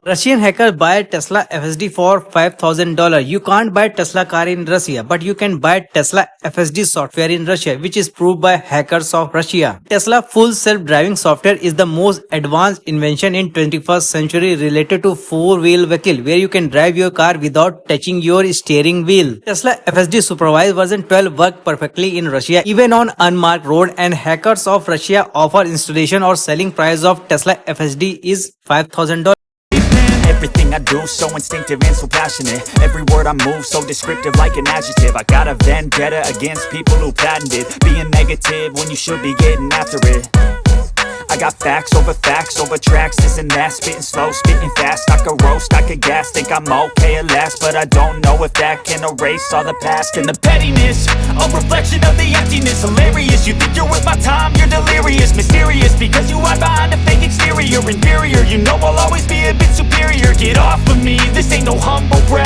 Russian hackers buy Tesla FSD for $5,000. You can't buy Tesla car in Russia, but you can buy Tesla FSD software in Russia, which is proved by hackers of Russia. Tesla full self-driving software is the most advanced invention in 21st century related to four-wheel vehicle, where you can drive your car without touching your steering wheel. Tesla FSD Supervised version 12 works perfectly in Russia, even on unmarked road, and hackers of Russia offer installation or selling price of Tesla FSD is $5,000. Everything I do, so instinctive and so passionate. Every word I move, so descriptive like an adjective. I got a vendetta against people who patented being negative when you should be getting after it. I got facts over tracks, this and that. Spitting slow, spitting fast, I could roast, I could gas. Think I'm okay at last, but I don't know if that can erase all the past. And the pettiness, a reflection of the emptiness. Hilarious, you think you're worth my time, you're delirious. Mysterious, because you hide behind a fake exterior. Inferior, you know I'll always be a bit superior. Get off of me, this ain't no humble brag.